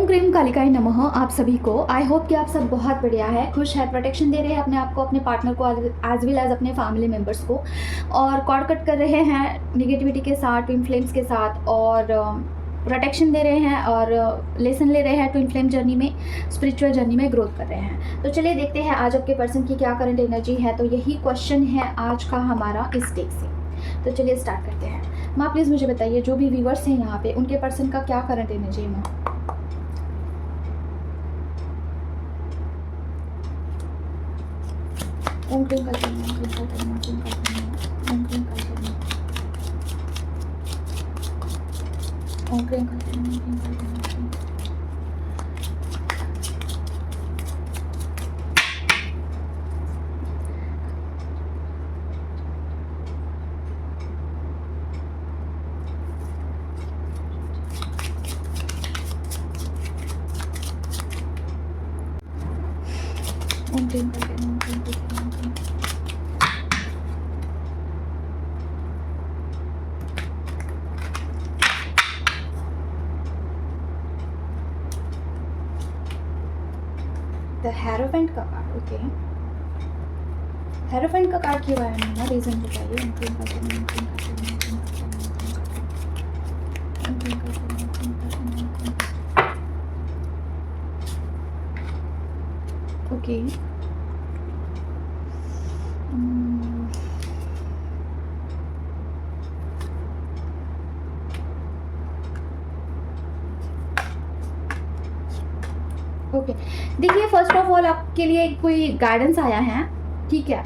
ओम cream कालिकाय नमः। आप सभी को आई होप कि आप सब बहुत बढ़िया है, खुश है, प्रोटेक्शन दे रहे हैं अपने आप को, अपने पार्टनर को, एज वेल एज अपने फैमिली मेम्बर्स को, और कॉर्ड कट कर रहे हैं निगेटिविटी के साथ, ट्विन फ्लेम्स के साथ, और प्रोटेक्शन दे रहे हैं और लेसन ले रहे हैं ट्विन फ्लेम जर्नी में, स्पिरिचुअल जर्नी में ग्रोथ कर रहे हैं। तो चलिए देखते हैं आज आपके पर्सन की क्या करंट एनर्जी है। तो यही क्वेश्चन है आज का हमारा इस डेक से। तो चलिए स्टार्ट करते हैं। माँ प्लीज़ मुझे बताइए, जो भी व्यूवर्स हैं यहाँ पे, उनके पर्सन का क्या करंट एनर्जी है माँ? ओम क्रीम कल्पना, ओम क्रीम कल्पना, ओम क्रीम कल्पना, ओम क्रीम कल्पना, ओम क्रीम कल्पना, ओम क्रीम कल्पना। ओम क्रीम कल्पना, ओम क्रीम कल्पना, ओम क्रीम। द हेरोफेंट का कार्ड, ओके। हेरोफेंट का कार्ड क्यों आया ना, रीजन बताइए। ओम क्रीम कल्पना, ओम क्रीम कल्पना, ओम क्रीम कल्पना, ओम क्रीम कल्पना, ओम क्रीम कल्पना, ओम क्रीम कल्पना। ओके। ओके, देखिए फर्स्ट ऑफ ऑल आपके लिए कोई गाइडेंस आया है, ठीक है।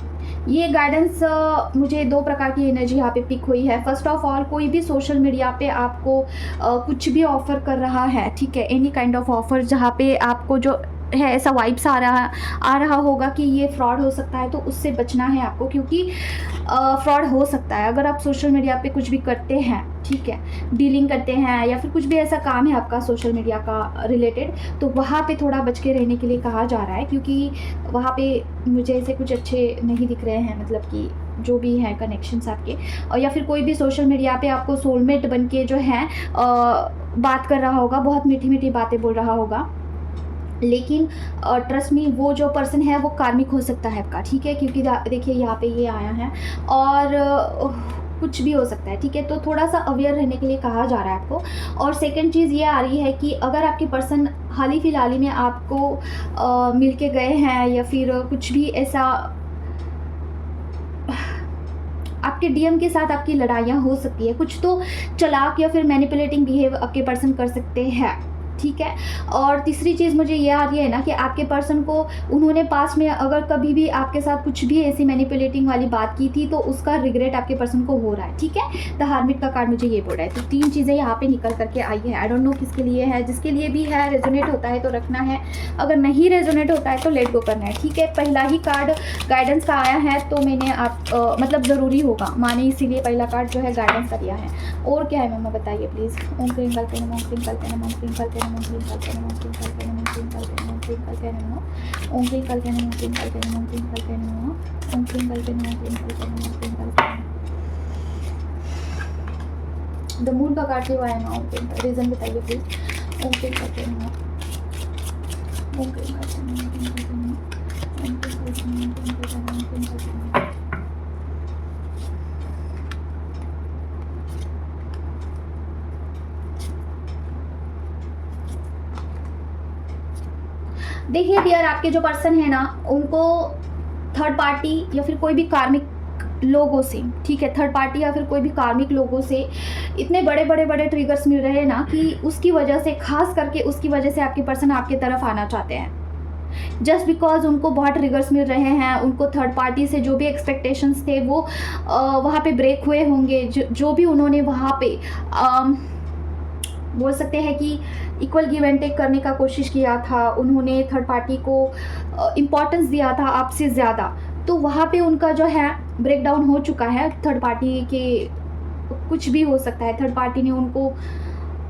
ये गाइडेंस मुझे दो प्रकार की एनर्जी यहाँ पे पिक हुई है। फर्स्ट ऑफ ऑल, कोई भी सोशल मीडिया पे आपको कुछ भी ऑफर कर रहा है, ठीक है, एनी काइंड ऑफ ऑफर, जहाँ पे आपको जो है ऐसा वाइब्स आ रहा होगा कि ये फ्रॉड हो सकता है, तो उससे बचना है आपको, क्योंकि फ्रॉड हो सकता है। अगर आप सोशल मीडिया पे कुछ भी करते हैं, ठीक है, डीलिंग करते हैं या फिर कुछ भी ऐसा काम है आपका सोशल मीडिया का रिलेटेड, तो वहाँ पे थोड़ा बच के रहने के लिए कहा जा रहा है, क्योंकि वहाँ पे मुझे ऐसे कुछ अच्छे नहीं दिख रहे हैं, मतलब कि जो भी है कनेक्शंस आपके, और या फिर कोई भी सोशल मीडिया पे आपको सोलमेट बन के जो है बात कर रहा होगा, बहुत मीठी मीठी बातें बोल रहा होगा, लेकिन ट्रस्ट मी, वो जो पर्सन है वो कार्मिक हो सकता है आपका, ठीक है, क्योंकि देखिए यहाँ पे ये आया है, और कुछ भी हो सकता है, ठीक है। तो थोड़ा सा अवेयर रहने के लिए कहा जा रहा है आपको। और सेकंड चीज़ ये आ रही है कि अगर आपके पर्सन हाल ही फिलहाल ही में आपको मिल के गए हैं, या फिर कुछ भी ऐसा, आपके डीएम के साथ आपकी लड़ाइयाँ हो सकती है, कुछ तो चालाक या फिर मैनिपुलेटिंग बिहेव आपके पर्सन कर सकते हैं, ठीक है। और तीसरी चीज़ मुझे ये आ रही है ना कि आपके पर्सन को, उन्होंने पास में अगर कभी भी आपके साथ कुछ भी ऐसी मैनिपुलेटिंग वाली बात की थी, तो उसका रिग्रेट आपके पर्सन को हो रहा है, ठीक है। द हार्मिट का कार्ड मुझे ये बोल रहा है। तो तीन चीज़ें यहाँ पे निकल करके आई है। आई डोंट नो किसके लिए है, जिसके लिए भी है रेजोनेट होता है तो रखना है, अगर नहीं रेजोनेट होता है तो लेट गो करना है, ठीक है। पहला ही कार्ड गाइडेंस का आया है, तो मैंने मतलब ज़रूरी होगा माने, इसीलिए पहला कार्ड जो है गाइडेंस का दिया है। और क्या है मम्मा बताइए प्लीज़। ओम क्रीम कल्पना, ओम क्रीम कल्पना, ओम क्रीम कल्पना, ओम क्रीम कल्पना, ओम क्रीम कल्पना, ओम क्रीम कल्पना, ओम क्रीम कल्पना, ओम क्रीम कल्पना, ओम क्रीम कल्पना, ओम क्रीम कल्पना, ओम क्रीम कल्पना, ओम क्रीम कल्पना, ओम क्रीम कल्पना। द मून का कार्ड क्यों आया ना, ओम क्रीम का रीजन बताइए प्लीज। ओम क्रीम कल्पना, ओम क्रीम कल्पना, ओम क्रीम कल्पना, ओम क्रीम कल्पना, ओम क्रीम कल्पना, ओम क्रीम कल्पना। देखिए डियर, आपके जो पर्सन है ना, उनको थर्ड पार्टी या फिर कोई भी कार्मिक लोगों से, ठीक है, थर्ड पार्टी या फिर कोई भी कार्मिक लोगों से इतने बड़े बड़े बड़े ट्रिगर्स मिल रहे हैं ना, कि उसकी वजह से, खास करके उसकी वजह से आपके पर्सन आपकी तरफ आना चाहते हैं। जस्ट बिकॉज उनको बहुत ट्रिगर्स मिल रहे हैं, उनको थर्ड पार्टी से जो भी एक्सपेक्टेशंस थे वो वहाँ पे ब्रेक हुए होंगे, जो भी उन्होंने वहाँ पे बोल सकते हैं कि इक्वल गिव एंड टेक करने का कोशिश किया था, उन्होंने थर्ड पार्टी को इम्पोर्टेंस दिया था आपसे ज़्यादा, तो वहाँ पे उनका जो है ब्रेक डाउन हो चुका है। थर्ड पार्टी के कुछ भी हो सकता है, थर्ड पार्टी ने उनको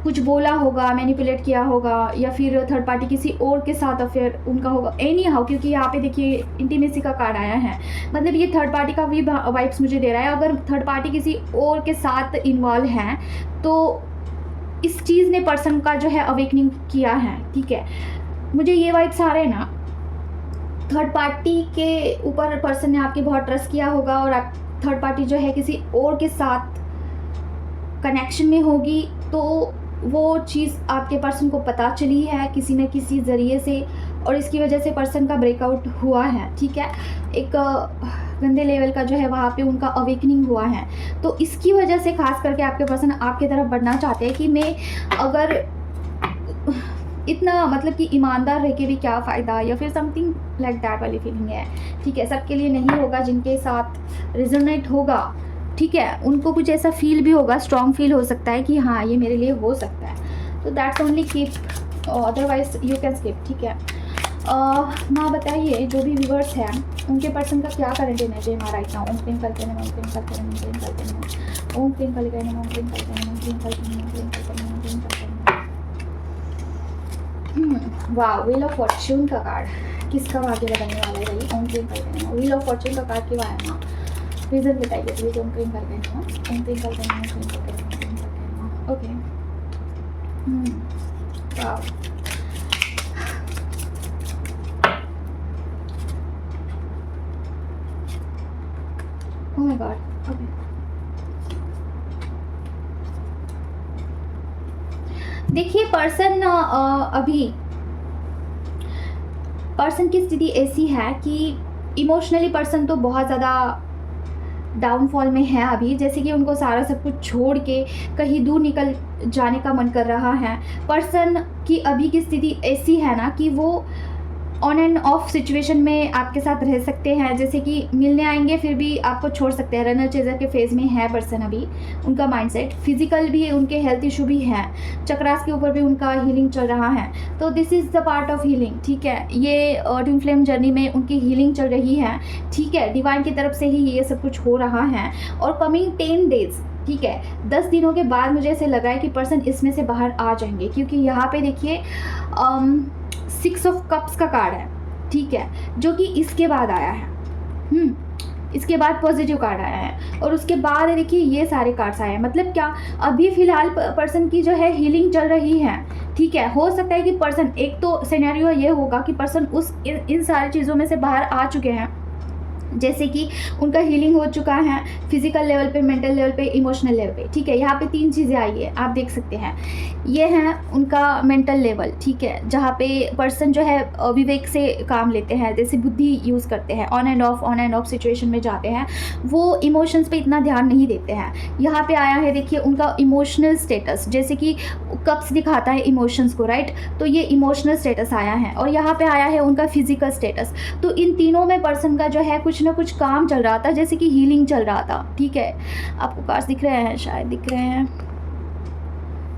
कुछ बोला होगा, मैनिपुलेट किया होगा, या फिर थर्ड पार्टी किसी और के साथ अफेयर उनका होगा, एनी हाउ, क्योंकि यहाँ पे देखिए इंटीमेसी का कार्ड आया है, मतलब ये थर्ड पार्टी का भी वाइब्स मुझे दे रहा है। अगर थर्ड पार्टी किसी और के साथ इन्वॉल्व है, तो इस चीज़ ने पर्सन का जो है अवेकनिंग किया है, ठीक है। मुझे ये वाइब्स आ रहे हैं ना, थर्ड पार्टी के ऊपर पर्सन ने आपके बहुत ट्रस्ट किया होगा और आप थर्ड पार्टी जो है किसी और के साथ कनेक्शन में होगी, तो वो चीज़ आपके पर्सन को पता चली है किसी न किसी ज़रिए से, और इसकी वजह से पर्सन का ब्रेकआउट हुआ है, ठीक है। एक गंदे लेवल का जो है वहाँ पे उनका अवेकनिंग हुआ है। तो इसकी वजह से खास करके आपके पर्सन आपकी तरफ बढ़ना चाहते हैं कि मैं अगर इतना मतलब कि ईमानदार रह के भी क्या फ़ायदा, या फिर समथिंग लाइक दैट वाली फीलिंग है, ठीक है। सबके लिए नहीं होगा, जिनके साथ रिजोनेट होगा, ठीक है, उनको कुछ ऐसा फील भी होगा, स्ट्रॉन्ग फील हो सकता है कि हाँ ये मेरे लिए हो सकता है। तो that's only keep, otherwise you can skip, ठीक है। माँ बताइए जो भी व्यूवर्स हैं उनके पर्सन का क्या करंट एनर्जी है हमारा इतना। ओम क्लीम करते हैं, ओम क्लीम करते हैं, ओम क्लीम करते हैं, ओम क्लीम करते हैं, ओम क्लीम करते हैं, ओम क्लीम करते हैं, ओम क्लीम करते हैं, ओम क्लीम करते हैं। वाह, व्हील ऑफ फॉर्च्यून का कार्ड किसका भाग्य बदलने वाला है भाई। ओम क्लीम करते हैं, व्हील ऑफ फॉर्च्यून का कार्ड क्यों आया ना, रीज़न बताइए प्लीज़। ओम क्लीम करते हैं, ओम क्लीम करते हैं, ओम क्लीम करते हैं, ओम क्लीम करते हैं। ओके, वाह, oh my god, okay. देखिए पर्सन अभी पर्सन की स्थिति ऐसी है कि इमोशनली पर्सन तो बहुत ज़्यादा डाउनफॉल में है अभी, जैसे कि उनको सारा सब कुछ छोड़ के कहीं दूर निकल जाने का मन कर रहा है। पर्सन की अभी की स्थिति ऐसी है ना कि वो ऑन एंड ऑफ सिचुएशन में आपके साथ रह सकते हैं, जैसे कि मिलने आएंगे फिर भी आपको छोड़ सकते हैं। रनर चेजर के फेज़ में है पर्सन अभी, उनका माइंडसेट। फिजिकल भी उनके हेल्थ इशू भी हैं, चक्रास के ऊपर भी उनका हीलिंग चल रहा है। तो this is the part of healing, ठीक है। ये ट्विन फ्लेम जर्नी में उनकी हीलिंग चल रही है, ठीक है। डिवाइन की तरफ से ही ये सब कुछ हो रहा है। और कमिंग 10 डेज, ठीक है, 10 दिनों के बाद मुझे ऐसे लग रहा है कि पर्सन इसमें से बाहर आ जाएंगे, क्योंकि यहाँ पे देखिए 6 ऑफ कप्स का कार्ड है, ठीक है, जो कि इसके बाद आया है। इसके बाद पॉजिटिव कार्ड आया है, और उसके बाद देखिए ये सारे कार्ड्स आए हैं। मतलब क्या, अभी फ़िलहाल पर्सन की जो है हीलिंग चल रही है, ठीक है। हो सकता है कि पर्सन, एक तो सिनेरियो ये होगा कि पर्सन इन सारी चीज़ों में से बाहर आ चुके हैं, जैसे कि उनका हीलिंग हो चुका है फिजिकल लेवल पे, मेंटल लेवल पे, इमोशनल लेवल पे, ठीक है। यहाँ पे 3 चीज़ें आई है, आप देख सकते हैं। ये है उनका मेंटल लेवल, ठीक है, जहाँ पे पर्सन जो है विवेक से काम लेते हैं, जैसे बुद्धि यूज़ करते हैं, ऑन एंड ऑफ सिचुएशन में जाते हैं, वो इमोशंस पे इतना ध्यान नहीं देते हैं। यहाँ पे आया है देखिए उनका इमोशनल स्टेटस, जैसे कि कप्स दिखाता है इमोशंस को, राइट। तो ये इमोशनल स्टेटस आया है, और यहाँ पे आया है उनका फिजिकल स्टेटस। तो इन तीनों में पर्सन का जो है कुछ ना कुछ काम चल रहा था, जैसे कि हीलिंग चल रहा था, ठीक है। आपको कार्ड्स दिख रहे हैं, शायद दिख रहे हैं,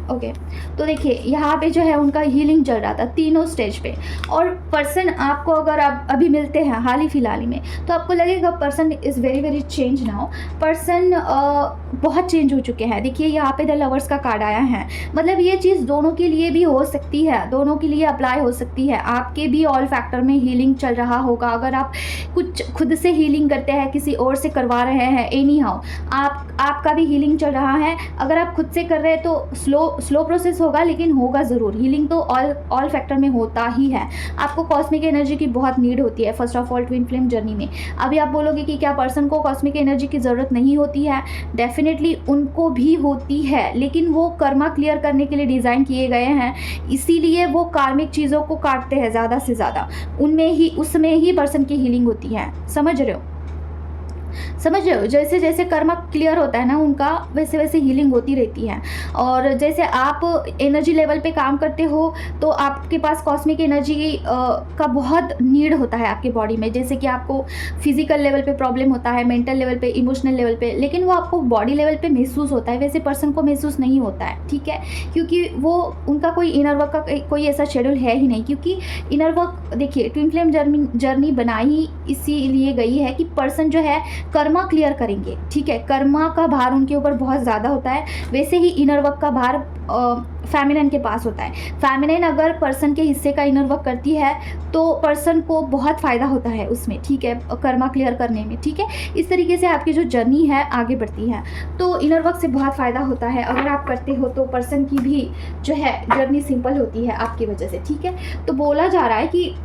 ओके। तो देखिए यहाँ पे जो है उनका हीलिंग चल रहा था तीनों स्टेज पे। और पर्सन आपको अगर आप अभी मिलते हैं हाल ही फिलहाल में, तो आपको लगेगा person is very change now. Person बहुत चेंज हो चुके हैं। देखिए यहाँ पे द लवर्स का कार्ड आया है, मतलब ये चीज़ दोनों के लिए भी हो सकती है, दोनों के लिए अप्लाई हो सकती है। आपके भी ऑल फैक्टर में हीलिंग चल रहा होगा। अगर आप कुछ खुद से हीलिंग करते हैं, किसी और से करवा रहे हैं, एनी हाउ आपका भी हीलिंग चल रहा है। अगर आप खुद से कर रहे हैं तो स्लो प्रोसेस होगा, लेकिन होगा ज़रूर। हीलिंग तो ऑल फैक्टर में होता ही है। आपको कॉस्मिक एनर्जी की बहुत नीड होती है first of all twin flame journey में। अभी आप बोलोगे कि क्या पर्सन को कॉस्मिक एनर्जी की ज़रूरत नहीं होती है? डेफिनेटली उनको भी होती है, लेकिन वो कर्मा क्लियर करने के लिए डिज़ाइन किए गए हैं, इसीलिए वो कार्मिक चीज़ों को काटते हैं ज़्यादा से ज़्यादा। उसमें ही पर्सन की हीलिंग होती है। समझ रहे हो? जैसे जैसे कर्मा क्लियर होता है ना उनका, वैसे वैसे हीलिंग होती रहती है। और जैसे आप एनर्जी लेवल पे काम करते हो, तो आपके पास कॉस्मिक एनर्जी का बहुत नीड होता है आपके बॉडी में। जैसे कि आपको फिजिकल लेवल पे प्रॉब्लम होता है, मेंटल लेवल पे, इमोशनल लेवल पे, लेकिन वो आपको बॉडी लेवल पे महसूस होता है, वैसे पर्सन को महसूस नहीं होता है, ठीक है। क्योंकि वो उनका कोई इनर वर्क का कोई ऐसा शेड्यूल है ही नहीं। क्योंकि इनर वर्क देखिए ट्विन फ्लेम जर्नी बनाई इसीलिए गई है कि पर्सन जो है कर्मा कर्मा क्लियर करेंगे, ठीक है। कर्मा का भार उनके ऊपर बहुत ज़्यादा होता है, वैसे ही इनर वर्क का भार फेमिनिन के पास होता है। फेमिनिन अगर पर्सन के हिस्से का इनर वर्क करती है तो पर्सन को बहुत फ़ायदा होता है उसमें, ठीक है, कर्मा क्लियर करने में, ठीक है। इस तरीके से आपकी जो जर्नी है आगे बढ़ती है, तो इनर वर्क से बहुत फ़ायदा होता है। अगर आप करते हो तो पर्सन की भी जो है जर्नी सिंपल होती है आपकी वजह से, ठीक है। तो बोला जा रहा है कि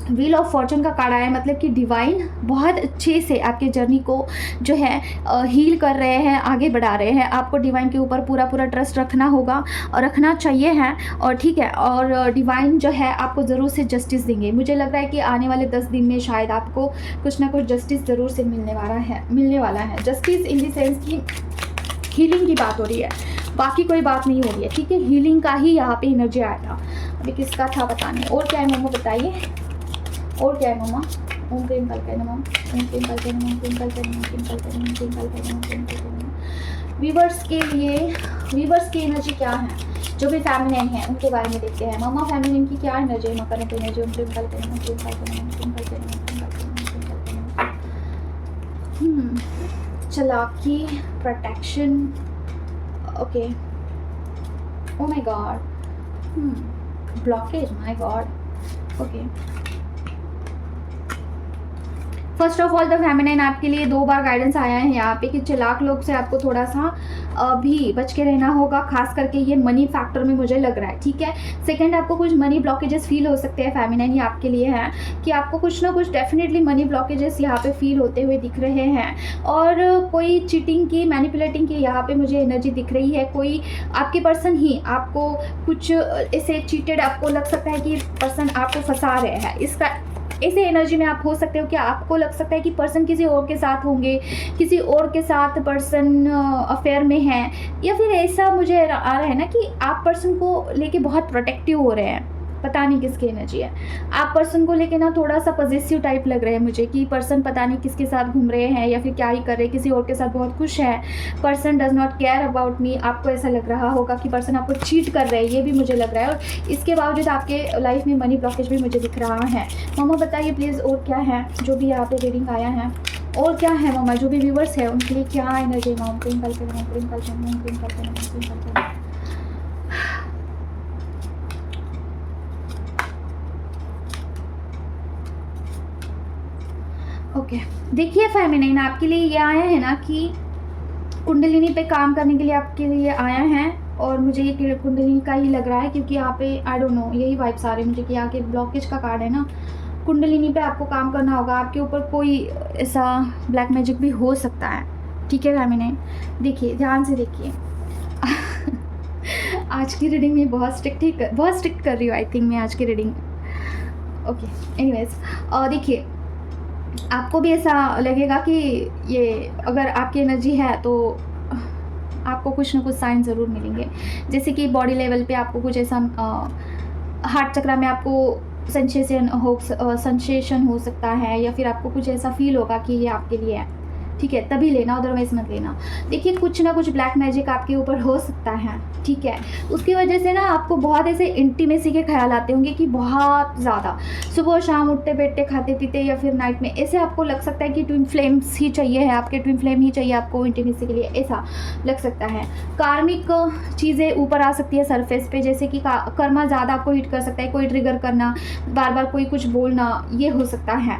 व्हील ऑफ फॉर्चून का कार्ड आया, मतलब कि डिवाइन बहुत अच्छे से आपके जर्नी को जो है हील कर रहे हैं, आगे बढ़ा रहे हैं। आपको डिवाइन के ऊपर पूरा ट्रस्ट रखना होगा और रखना चाहिए है, और ठीक है। और डिवाइन जो है आपको ज़रूर से जस्टिस देंगे। मुझे लग रहा है कि आने वाले 10 दिन में शायद आपको कुछ ना कुछ जस्टिस ज़रूर से मिलने वाला है। जस्टिस इन द सेंस की हीलिंग की बात हो रही है, बाकी कोई बात नहीं हो रही है, ठीक है। हीलिंग का ही यहाँ पे एनर्जी आया था। अभी किसका था पता नहीं। और क्या है मम्मा बताइए, और क्या है मम्मा? ओम क्रीम कल्पे नमः, ओम क्रीम कल्पे नमः, ओम क्रीम कल्पे नमः, ओम क्रीम कल्पे नमः, ओम क्रीम कल्पे नमः, ओम क्रीम कल्पे नमः। वीवर्स के लिए वीवर्स की एनर्जी क्या है, जो भी फेमिनिन है उनके बारे में देखते हैं। मम्मा फेमिनिन की क्या एनर्जी है? मकर एनर्जी, ओम क्रीम कल्पे नमः, ओम क्रीम कल्पे नमः, ओम क्रीम कल्पे नमः, ओम क्रीम कल्पे नमः, ओम क्रीम कल्पे नमः। चालाकी, protection, okay. Oh my God, blockage, my God, okay. First of all the feminine आपके लिए 2 बार गाइडेंस आया है यहाँ पे कि चालाक लोग से आपको थोड़ा सा भी बच के रहना होगा, खास करके ये मनी फैक्टर में मुझे लग रहा है, ठीक है। सेकंड, आपको कुछ मनी ब्लॉकेजेस फील हो सकते हैं। फेमिनिन ये आपके लिए है कि आपको कुछ ना कुछ डेफिनेटली मनी ब्लॉकेजेस यहाँ पे फील होते हुए दिख रहे हैं, और कोई चीटिंग की, मैनिपुलेटिंग की यहाँ पे मुझे एनर्जी दिख रही है। कोई आपके पर्सन ही आपको कुछ ऐसे चीटेड, आपको लग सकता है कि पर्सन आपको फंसा रहे हैं। इसका ऐसे एनर्जी में आप हो सकते हो कि आपको लग सकता है कि पर्सन किसी और के साथ होंगे, किसी और के साथ पर्सन अफेयर में है, या फिर ऐसा मुझे आ रहा है ना कि आप पर्सन को लेके बहुत प्रोटेक्टिव हो रहे हैं। पता नहीं किसकी एनर्जी है। आप पर्सन को लेके ना थोड़ा सा पॉजिटिव टाइप लग रहे हैं मुझे कि पर्सन पता नहीं किसके साथ घूम रहे हैं या फिर क्या ही कर रहे हैं, किसी और के साथ बहुत खुश है। Person does not care about me, आपको ऐसा लग रहा होगा कि पर्सन आपको चीट कर रहे हैं, ये भी मुझे लग रहा है। और इसके बावजूद आपके लाइफ में मनी ब्लॉकेज भी मुझे दिख रहा है। मम्मा बताइए प्लीज़ और क्या है जो भी यहाँ पे रीडिंग आया है, और क्या है मम्मा, जो भी व्यूवर्स है उनके लिए क्या एनर्जी है? मॉम क्रीम कल्पे नमः, क्रीम कल्पे नमः, क्रीम कल्पे नमः, क्रीम कल्पे नमः। ओके, देखिए फेमिनिन आपके लिए ये आया है ना कि कुंडलिनी पे काम करने के लिए आपके लिए आया है, और मुझे ये कुंडलिनी का ही लग रहा है क्योंकि यहाँ पे आई डोंट नो, यही वाइब्स आ रहे हैं मुझे कि यहाँ के ब्लॉकेज का कार्ड है ना। कुंडलिनी पे आपको काम करना होगा, आपके ऊपर कोई ऐसा ब्लैक मैजिक भी हो सकता है, ठीक है फेमिनिन। देखिए ध्यान से देखिए आज की रीडिंग में बहुत स्ट्रिक्ट कर रही हूँ आई थिंक मैं आज की रीडिंग। ओके, एनीवेज देखिए आपको भी ऐसा लगेगा कि ये अगर आपकी एनर्जी है तो आपको कुछ ना कुछ साइन ज़रूर मिलेंगे, जैसे कि बॉडी लेवल पे आपको कुछ ऐसा हार्ट चक्र में आपको सेंसेशन हो सकता है, या फिर आपको कुछ ऐसा फील होगा कि ये आपके लिए है, ठीक है, तभी लेना, अदरवाइज मत लेना। देखिए कुछ ना कुछ ब्लैक मैजिक आपके ऊपर हो सकता है, ठीक है। उसकी वजह से ना आपको बहुत ऐसे इंटीमेसी के ख्याल आते होंगे कि बहुत ज़्यादा सुबह शाम उठते बैठते खाते पीते या फिर नाइट में ऐसे आपको लग सकता है कि ट्विन फ्लेम्स ही चाहिए है, आपके ट्विन फ्लेम ही चाहिए आपको इंटीमेसी के लिए, ऐसा लग सकता है। कार्मिक चीज़ें ऊपर आ सकती है सरफेस पे, जैसे कि कर्मा ज़्यादा आपको हिट कर सकता है, कोई ट्रिगर करना, बार बार कोई कुछ बोलना, ये हो सकता है।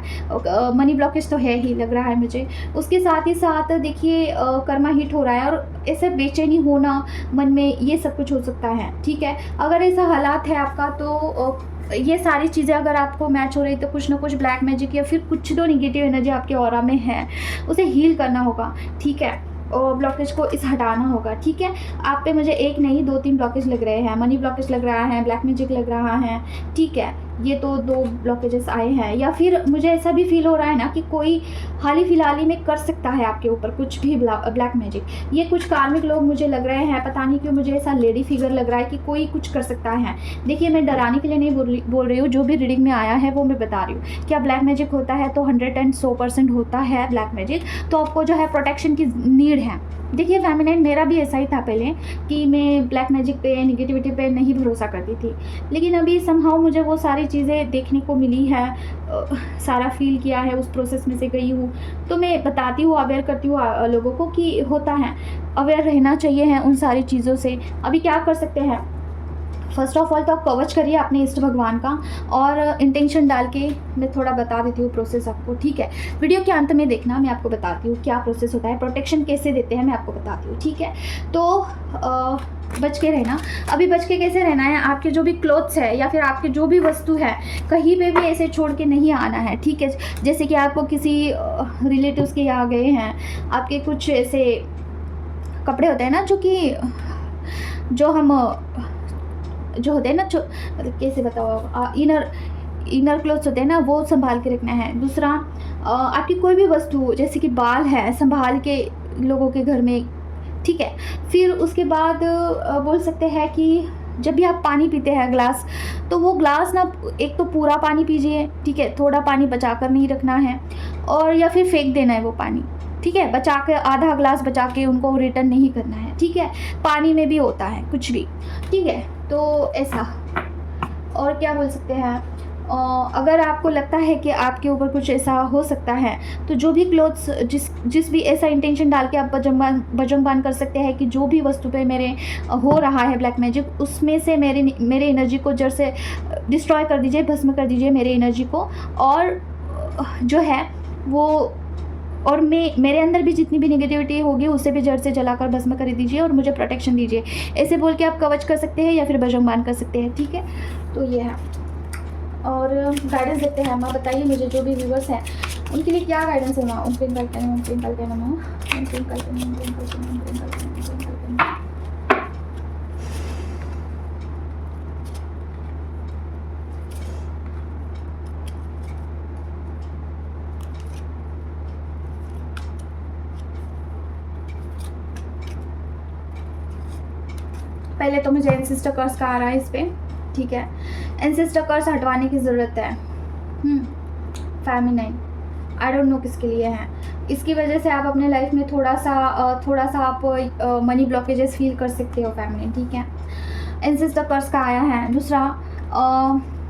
मनी ब्लॉकेज तो है ही लग रहा है मुझे। उसके साथ ही साथ देखिए कर्मा हिट हो रहा है और ऐसे बेचैनी होना मन में, ये सब कुछ हो सकता है, ठीक है। अगर ऐसा हालात है आपका तो ये सारी चीज़ें अगर आपको मैच हो रही तो कुछ ना कुछ ब्लैक मैजिक या फिर कुछ तो निगेटिव एनर्जी आपके ऑरा में है, उसे हील करना होगा, ठीक है। और ब्लॉकेज को इस हटाना होगा, ठीक है। आप पे मुझे 1 नहीं 2-3 ब्लॉकेज लग रहे हैं, मनी ब्लॉकेज लग रहा है, ब्लैक मैजिक लग रहा है, ठीक है। ये तो 2 ब्लॉकेजेस आए हैं, या फिर मुझे ऐसा भी फील हो रहा है ना कि कोई हाल ही फिलहाल ही में कर सकता है आपके ऊपर कुछ भी ब्लैक मैजिक। ये कुछ कार्मिक लोग मुझे लग रहे हैं, पता नहीं क्यों मुझे ऐसा लेडी फिगर लग रहा है कि कोई कुछ कर सकता है। देखिए मैं डराने के लिए नहीं बोल रही हूँ, जो भी रीडिंग में आया है वो मैं बता रही हूँ। क्या ब्लैक मैजिक होता है तो 100% होता है ब्लैक मैजिक, तो आपको जो है प्रोटेक्शन की नीड है, देखिए फेमिनाइन, मेरा भी ऐसा ही था पहले कि मैं ब्लैक मैजिक पे, नेगेटिविटी पे नहीं भरोसा करती थी, लेकिन अभी समहाउ मुझे वो सारी चीज़ें देखने को मिली है, सारा फील किया है, उस प्रोसेस में से गई हूँ, तो मैं बताती हूँ, अवेयर करती हूँ लोगों को कि होता है, अवेयर रहना चाहिए है उन सारी चीज़ों से। अभी क्या कर सकते हैं, फर्स्ट ऑफ ऑल तो आप कवच करिए अपने इष्ट भगवान का, और इंटेंशन डाल के मैं थोड़ा बता देती हूँ प्रोसेस आपको, ठीक है। वीडियो के अंत में देखना, मैं आपको बताती हूँ क्या प्रोसेस होता है, प्रोटेक्शन कैसे देते हैं मैं आपको बताती हूँ, ठीक है। तो बच के रहना। अभी बच के कैसे रहना है, आपके जो भी क्लोथ्स है या फिर आपके जो भी वस्तु है कहीं पे भी ऐसे छोड़ के नहीं आना है, ठीक है। जैसे कि आपको किसी रिलेटिव्स के यहाँ गए हैं, आपके कुछ ऐसे कपड़े होते हैं ना जो होते हैं ना, मतलब कैसे बताओ, इनर क्लोथ्स होते हैं ना, वो संभाल के रखना है। दूसरा, आपकी कोई भी वस्तु जैसे कि बाल है, संभाल के लोगों के घर में, ठीक है। फिर उसके बाद बोल सकते हैं कि जब भी आप पानी पीते हैं ग्लास, तो वो ग्लास ना एक तो पूरा पानी पीजिए, ठीक है, थोड़ा पानी बचा कर नहीं रखना है, और या फिर फेंक देना है वो पानी, ठीक है। बचा के, आधा ग्लास बचा के उनको रिटर्न नहीं करना है, ठीक है। पानी में भी होता है कुछ भी, ठीक है, तो ऐसा। और क्या बोल सकते हैं, अगर आपको लगता है कि आपके ऊपर कुछ ऐसा हो सकता है, तो जो भी क्लोथ्स, जिस भी ऐसा इंटेंशन डाल के आप बजरंग कर सकते हैं कि जो भी वस्तु पे मेरे हो रहा है ब्लैक मैजिक, उसमें से मेरे एनर्जी को जड़ से डिस्ट्रॉय कर दीजिए, भस्म कर दीजिए मेरे एनर्जी को, और जो है वो, और मेरे अंदर भी जितनी भी नेगेटिविटी होगी उसे भी जड़ से जलाकर भस्म कर दीजिए और मुझे प्रोटेक्शन दीजिए। ऐसे बोल के आप कवच कर सकते हैं या फिर बजरंग कर सकते हैं, ठीक है। तो ये है, और गाइडेंस देते हैं माँ, बताइए मुझे जो भी व्यूवर्स हैं उनके लिए क्या गाइडेंस है माँ। ओम क्लीम कालकाय नमः, ओम क्लीम कालकाय नमः, ओम क्लीम कालकाय नमः, ओम क्लीम कालकाय नमः, ओम क्लीम कालकाय नमः, ओम क्लीम कालकाय नमः। पहले तो मुझे एंसेस्टर कर्स का आ रहा है इस पर, ठीक है। एंसेस्टर कर्स हटवाने की ज़रूरत है। फेमिनाइन, आई डोंट नो किसके लिए है। इसकी वजह से आप अपने लाइफ में थोड़ा सा आप मनी ब्लॉकेजेस फील कर सकते हो फेमिनाइन, ठीक है। एंसेस्टर कर्स का आया है। दूसरा,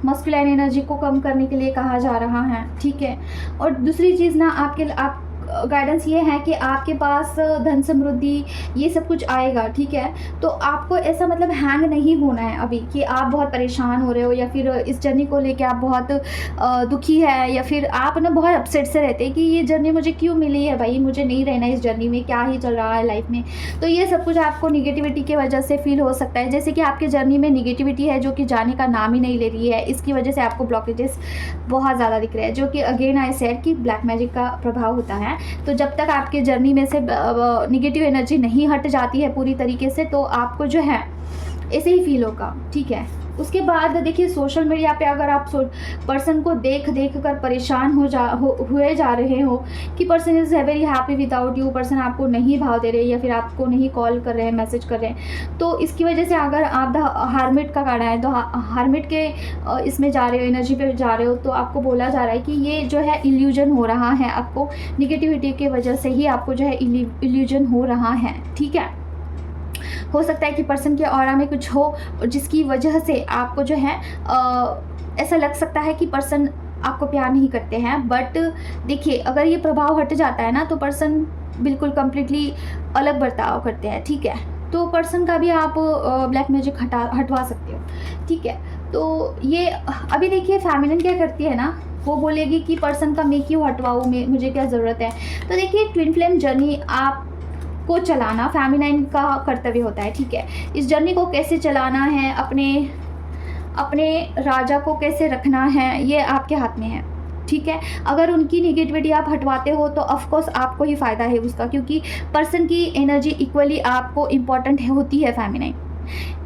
मस्कुलाइन एनर्जी को कम करने के लिए कहा जा रहा है, ठीक है। और दूसरी चीज़ ना, आप गाइडेंस ये है कि आपके पास धन समृद्धि ये सब कुछ आएगा, ठीक है। तो आपको ऐसा मतलब हैंग नहीं होना है अभी कि आप बहुत परेशान हो रहे हो, या फिर इस जर्नी को लेके आप बहुत दुखी है, या फिर आप ना बहुत अपसेट से रहते हैं कि ये जर्नी मुझे क्यों मिली है भाई, मुझे नहीं रहना इस जर्नी में, क्या ही चल रहा है लाइफ में। तो ये सब कुछ आपको निगेटिविटी की वजह से फील हो सकता है, जैसे कि आपके जर्नी में निगेटिविटी है जो कि जाने का नाम ही नहीं ले रही है। इसकी वजह से आपको ब्लॉकेजेस बहुत ज़्यादा दिख रहे हैं, जो कि अगेन आई सेड कि ब्लैक मैजिक का प्रभाव होता है। तो जब तक आपके जर्नी में से निगेटिव एनर्जी नहीं हट जाती है पूरी तरीके से, तो आपको जो है ऐसे ही फील होगा, ठीक है। उसके बाद देखिए, सोशल मीडिया पे अगर आप पर्सन को देख कर परेशान हुए जा रहे हो कि person is very happy without you, person आपको नहीं भाव दे रहे या फिर आपको नहीं कॉल कर रहे हैं, मैसेज कर रहे हैं, तो इसकी वजह से अगर आप द हार्मिट का कार्ड है, तो हार्मिट के इसमें जा रहे हो, एनर्जी पे जा रहे हो, तो आपको बोला जा रहा है कि ये जो है इल्यूजन हो रहा है, आपको निगेटिविटी की वजह से ही आपको जो है इल्यूजन हो रहा है, ठीक है। हो सकता है कि पर्सन के ऑरा में कुछ हो जिसकी वजह से आपको जो है ऐसा लग सकता है कि पर्सन आपको प्यार नहीं करते हैं। बट देखिए, अगर ये प्रभाव हट जाता है ना, तो पर्सन बिल्कुल कम्प्लीटली अलग बर्ताव करते हैं, ठीक है। तो पर्सन का भी आप ब्लैक मैजिक हटवा सकते हो, ठीक है। तो ये अभी देखिए, फेमिनिन क्या करती है ना, वो बोलेगी कि पर्सन का मैं क्यों हटवाऊँ, मुझे क्या ज़रूरत है। तो देखिए, ट्विन फ्लेम जर्नी आप को चलाना फेमिनाइन का कर्तव्य होता है, ठीक है। इस जर्नी को कैसे चलाना है, अपने राजा को कैसे रखना है, ये आपके हाथ में है, ठीक है। अगर उनकी निगेटिविटी आप हटवाते हो तो ऑफकोर्स आपको ही फ़ायदा है उसका, क्योंकि पर्सन की एनर्जी इक्वली आपको इम्पॉर्टेंट होती है। Feminine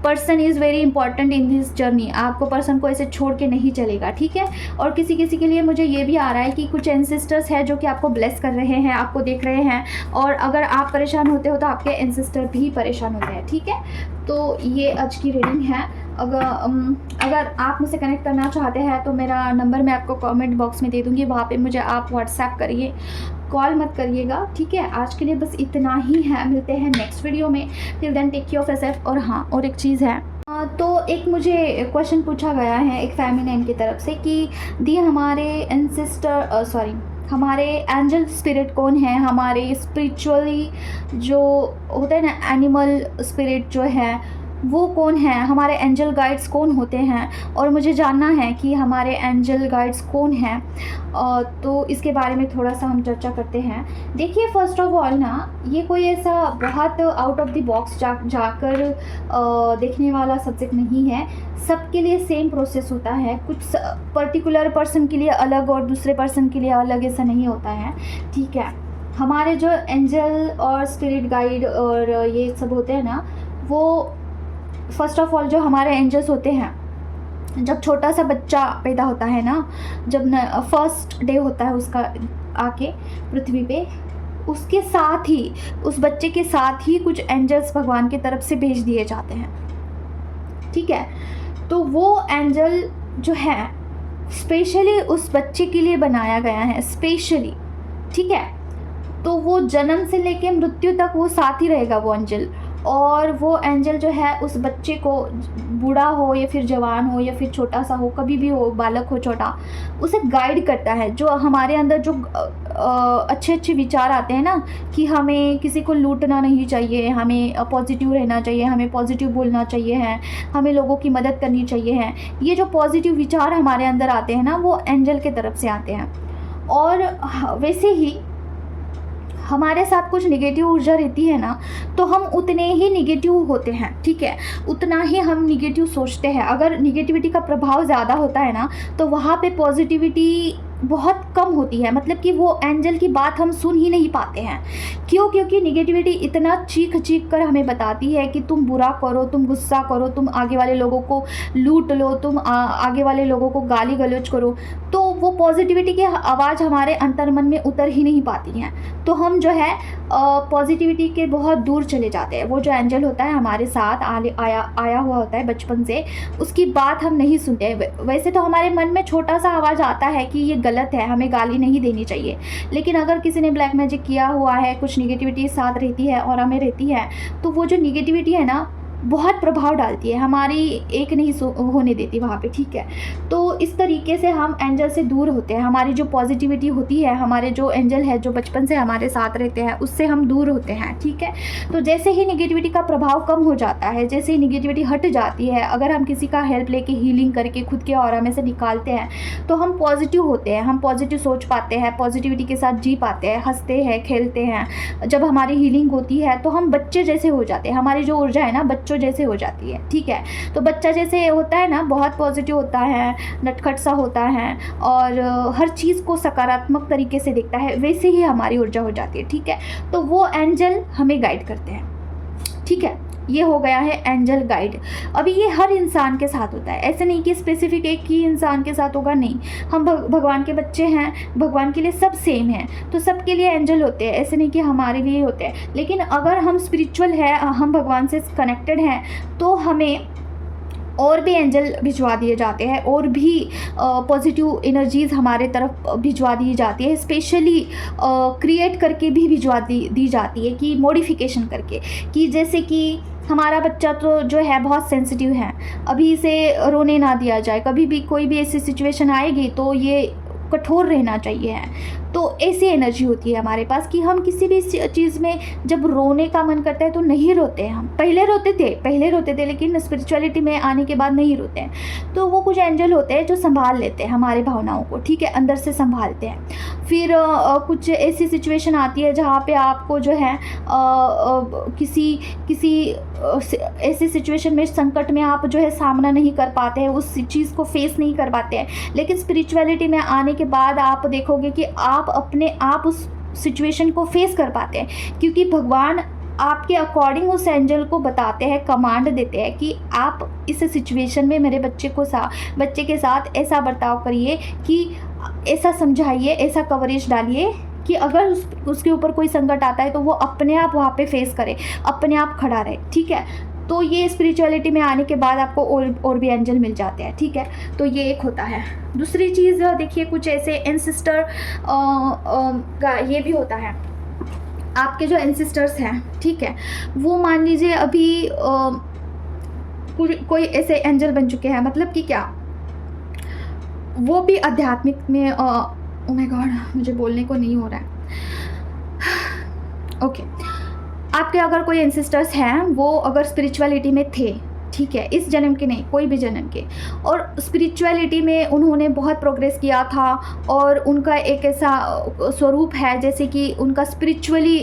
person is very important in this journey, आपको पर्सन को ऐसे छोड़ के नहीं चलेगा, ठीक है। और किसी के लिए मुझे ये भी आ रहा है कि कुछ एंसेस्टर्स है जो कि आपको ब्लेस कर रहे हैं, आपको देख रहे हैं, और अगर आप परेशान होते हो तो आपके एंसेस्टर भी परेशान होते हैं, ठीक है। तो ये आज की रीडिंग है। अगर आप मुझसे कनेक्ट करना चाहते हैं तो मेरा नंबर मैं आपको कमेंट बॉक्स में दे दूँगी, वहाँ पे मुझे आप व्हाट्सएप करिए, कॉल मत करिएगा, ठीक है। आज के लिए बस इतना ही है, मिलते हैं नेक्स्ट वीडियो में। Till then take care of yourself. और हाँ, और एक चीज़ है, तो एक मुझे क्वेश्चन पूछा गया है एक फेमिनिन की तरफ से कि दी हमारे एंसेस्टर हमारे एंजल स्पिरिट कौन है, हमारे स्पिरिचुअली जो होते हैं ना एनिमल स्पिरिट जो है वो कौन है, हमारे एंजल गाइड्स कौन होते हैं, और मुझे जानना है कि हमारे एंजल गाइड्स कौन हैं। तो इसके बारे में थोड़ा सा हम चर्चा करते हैं। देखिए, फर्स्ट ऑफ ऑल ना, ये कोई ऐसा बहुत आउट ऑफ द बॉक्स जाकर देखने वाला सब्जेक्ट नहीं है। सबके लिए सेम प्रोसेस होता है, कुछ पर्टिकुलर पर्सन के लिए अलग और दूसरे पर्सन के लिए अलग, ऐसा नहीं होता है, ठीक है। हमारे जो एंजल और स्पिरिट गाइड और ये सब होते हैं ना, वो फर्स्ट ऑफ ऑल जो हमारे एंजल्स होते हैं, जब छोटा सा बच्चा पैदा होता है ना, जब फर्स्ट डे होता है उसका आके पृथ्वी पे, उसके साथ ही, उस बच्चे के साथ ही कुछ एंजल्स भगवान की तरफ से भेज दिए जाते हैं, ठीक है। तो वो एंजल जो है स्पेशली उस बच्चे के लिए बनाया गया है, स्पेशली, ठीक है। तो वो जन्म से लेके मृत्यु तक वो साथ ही रहेगा वो एंजल, और वो एंजल जो है उस बच्चे को, बूढ़ा हो या फिर जवान हो या फिर छोटा सा हो, कभी भी हो, बालक हो छोटा, उसे गाइड करता है। जो हमारे अंदर जो अच्छे अच्छे विचार आते हैं ना कि हमें किसी को लूटना नहीं चाहिए, हमें पॉजिटिव रहना चाहिए, हमें पॉजिटिव बोलना चाहिए है, हमें लोगों की मदद करनी चाहिए है, ये जो पॉजिटिव विचार हमारे अंदर आते हैं ना, वो एंजल के तरफ से आते हैं। और वैसे ही हमारे साथ कुछ निगेटिव ऊर्जा रहती है ना, तो हम उतने ही निगेटिव होते हैं, ठीक है, उतना ही हम निगेटिव सोचते हैं। अगर निगेटिविटी का प्रभाव ज़्यादा होता है ना, तो वहाँ पे पॉजिटिविटी बहुत कम होती है, मतलब कि वो एंजल की बात हम सुन ही नहीं पाते हैं। क्यों? क्योंकि निगेटिविटी इतना चीख चीख कर हमें बताती है कि तुम बुरा करो, तुम गुस्सा करो, तुम आगे वाले लोगों को लूट लो, तुम आगे वाले लोगों को गाली गलौज करो, तो वो पॉजिटिविटी की आवाज़ हमारे अंतर्मन में उतर ही नहीं पाती हैं। तो हम जो है पॉजिटिविटी के बहुत दूर चले जाते हैं। वो जो एंजल होता है हमारे साथ आया हुआ होता है बचपन से, उसकी बात हम नहीं सुनते। वैसे तो हमारे मन में छोटा सा आवाज़ आता है कि ये गलत है, हमें गाली नहीं देनी चाहिए, लेकिन अगर किसी ने ब्लैक मैजिक किया हुआ है, कुछ निगेटिविटी साथ रहती है और हमें रहती है, तो वो जो निगेटिविटी है ना, बहुत प्रभाव डालती है, हमारी एक नहीं होने देती वहाँ पे, ठीक है। तो इस तरीके से हम एंजल से दूर होते हैं। हमारी जो पॉजिटिविटी होती है, हमारे जो एंजल है जो बचपन से हमारे साथ रहते हैं, उससे हम दूर होते हैं, ठीक है। तो जैसे ही निगेटिविटी का प्रभाव कम हो जाता है, जैसे ही निगेटिविटी हट जाती है, अगर हम किसी का हेल्प लेके हीलिंग करके खुद के ऑरा में से निकालते हैं, तो हम पॉजिटिव होते हैं, हम पॉजिटिव सोच पाते हैं, पॉजिटिविटी के साथ जी पाते हैं, हंसते हैं, खेलते हैं। जब हमारी हीलिंग होती है तो हम बच्चे जैसे हो जाते हैं, हमारी जो ऊर्जा है ना बच्चों जैसे हो जाती है, ठीक है। तो बच्चा जैसे होता है ना, बहुत पॉजिटिव होता है, नटखट सा होता है और हर चीज़ को सकारात्मक तरीके से देखता है, वैसे ही हमारी ऊर्जा हो जाती है, ठीक है। तो वो एंजल हमें गाइड करते हैं, ठीक है। ये हो गया है एंजल गाइड। अभी ये हर इंसान के साथ होता है, ऐसे नहीं कि स्पेसिफिक एक ही इंसान के साथ होगा, नहीं। हम भगवान के बच्चे हैं, भगवान के लिए सब सेम है, तो सबके लिए एंजल होते हैं, ऐसे नहीं कि हमारे लिए होते हैं। लेकिन अगर हम स्पिरिचुअल है, हम भगवान से कनेक्टेड हैं, तो हमें और भी एंजल भिजवा दिए जाते हैं, और भी पॉजिटिव एनर्जीज़ हमारे तरफ भिजवा दी जाती है, स्पेशली क्रिएट करके भी भिजवा दी जाती है, कि मॉडिफिकेशन करके, कि जैसे कि हमारा बच्चा तो जो है बहुत सेंसिटिव है, अभी इसे रोने ना दिया जाए, कभी भी कोई भी ऐसी सिचुएशन आएगी तो ये कठोर रहना चाहिए है। तो ऐसी एनर्जी होती है हमारे पास कि हम किसी भी चीज़ में जब रोने का मन करता है तो नहीं रोते हैं। हम पहले रोते थे लेकिन स्पिरिचुअलिटी में आने के बाद नहीं रोते हैं। तो वो कुछ एंजल होते हैं जो संभाल लेते हैं हमारे भावनाओं को, ठीक है, अंदर से संभालते हैं। फिर कुछ ऐसी सिचुएशन आती है जहाँ पे आपको जो है किसी ऐसी सिचुएशन में, संकट में आप जो है सामना नहीं कर पाते हैं, उस चीज़ को फेस नहीं कर पाते हैं। लेकिन स्पिरिचुअलिटी में आने के बाद आप देखोगे कि आप अपने आप उस सिचुएशन को फेस कर पाते हैं, क्योंकि भगवान आपके अकॉर्डिंग उस एंजल को बताते हैं, कमांड देते हैं कि आप इस सिचुएशन में मेरे बच्चे के साथ ऐसा बर्ताव करिए, कि ऐसा समझाइए, ऐसा कवरेज डालिए कि अगर उसके ऊपर कोई संकट आता है तो वो अपने आप वहाँ पे फेस करे, अपने आप खड़ा रहे, ठीक है। तो ये स्पिरिचुअलिटी में आने के बाद आपको और भी एंजल मिल जाते हैं, ठीक है। तो ये एक होता है। दूसरी चीज़ देखिए, कुछ ऐसे एंसेस्टर का ये भी होता है, आपके जो एंसेस्टर्स हैं, ठीक है, वो मान लीजिए अभी कोई ऐसे एंजल बन चुके हैं, मतलब कि क्या, वो भी आध्यात्मिक में ओह माय गॉड, मुझे बोलने को नहीं हो रहा है। ओके, आपके अगर कोई एंसेस्टर्स हैं, वो अगर स्पिरिचुअलिटी में थे, ठीक है, इस जन्म के नहीं, कोई भी जन्म के, और स्पिरिचुअलिटी में उन्होंने बहुत प्रोग्रेस किया था, और उनका एक ऐसा स्वरूप है जैसे कि उनका स्पिरिचुअली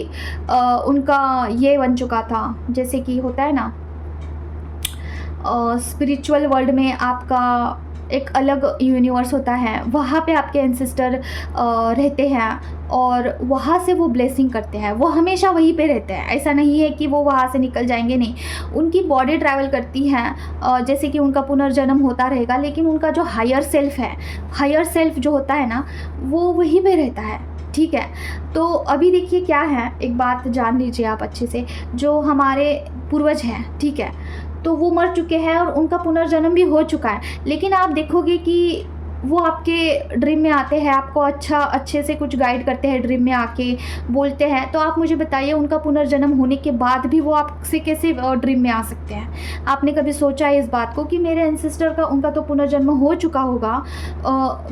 उनका ये बन चुका था, जैसे कि होता है ना स्पिरिचुअल वर्ल्ड में आपका एक अलग यूनिवर्स होता है, वहाँ पे आपके एंसेस्टर रहते हैं, और वहाँ से वो ब्लेसिंग करते हैं, वो हमेशा वहीं पे रहते हैं। ऐसा नहीं है कि वो वहाँ से निकल जाएंगे, नहीं, उनकी बॉडी ट्रैवल करती है, जैसे कि उनका पुनर्जन्म होता रहेगा, लेकिन उनका जो हायर सेल्फ है, हायर सेल्फ जो होता है ना, वो वहीं पे रहता है, ठीक है। तो अभी देखिए क्या है, एक बात जान लीजिए आप अच्छे से, जो हमारे पूर्वज हैं, ठीक है, तो वो मर चुके हैं और उनका पुनर्जन्म भी हो चुका है, लेकिन आप देखोगे कि वो आपके ड्रीम में आते हैं, आपको अच्छे से कुछ गाइड करते हैं, ड्रीम में आके बोलते हैं। तो आप मुझे बताइए, उनका पुनर्जन्म होने के बाद भी वो आपसे कैसे ड्रीम में आ सकते हैं? आपने कभी सोचा है इस बात को कि मेरे एंसेस्टर का, उनका तो पुनर्जन्म हो चुका होगा,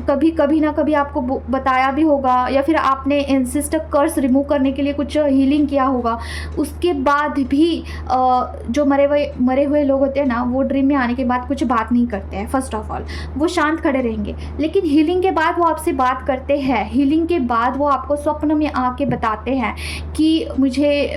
कभी ना कभी आपको बताया भी होगा, या फिर आपने एंसेस्टर कर्स रिमूव करने के लिए कुछ हीलिंग किया होगा, उसके बाद भी जो मरे हुए लोग होते हैं ना, वो ड्रीम में आने के बाद कुछ बात नहीं करते हैं। फर्स्ट ऑफ ऑल वो शांत खड़े रहेंगे, लेकिन हीलिंग के बाद वो आपसे बात करते हैं। हीलिंग के बाद वो आपको स्वप्न में आके बताते हैं कि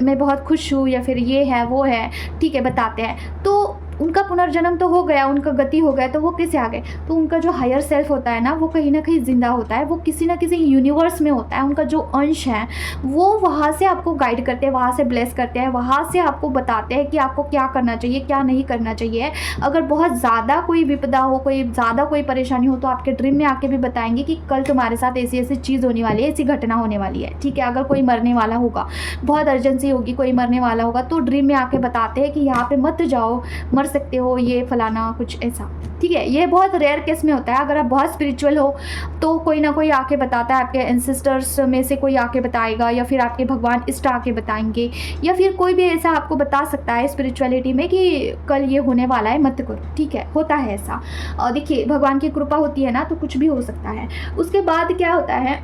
मैं बहुत खुश हूँ, या फिर ये है वो है, ठीक है, बताते हैं। तो उनका पुनर्जन्म तो हो गया, उनका गति हो गया, तो वो कैसे आ गए? तो उनका जो हायर सेल्फ होता है ना, वो कहीं ना कहीं जिंदा होता है, वो किसी ना किसी यूनिवर्स में होता है, उनका जो अंश है वो वहाँ से आपको गाइड करते हैं, वहाँ से ब्लेस करते हैं, वहाँ से आपको बताते हैं कि आपको क्या करना चाहिए, क्या नहीं करना चाहिए। अगर बहुत ज़्यादा कोई विपदा हो, कोई ज़्यादा कोई परेशानी हो, तो आपके ड्रीम में आके भी बताएंगे कि कल तुम्हारे साथ ऐसी ऐसी चीज़ होने वाली है, ऐसी घटना होने वाली है, ठीक है। अगर कोई मरने वाला होगा, बहुत अर्जेंसी होगी, कोई मरने वाला होगा, तो ड्रीम में आके बताते हैं कि यहाँ पे मत जाओ, मर सकते हो, ये फलाना कुछ ऐसा, ठीक है। ये बहुत रेयर केस में होता है। अगर आप बहुत स्पिरिचुअल हो तो कोई ना कोई आके बताता है, आपके एंसेस्टर्स में से कोई आके बताएगा, या फिर आपके भगवान इष्ट आके बताएंगे, या फिर कोई भी ऐसा आपको बता सकता है स्पिरिचुअलिटी में कि कल ये होने वाला है, मत करो, ठीक है, होता है ऐसा। देखिए भगवान की कृपा होती है ना, तो कुछ भी हो सकता है। उसके बाद क्या होता है,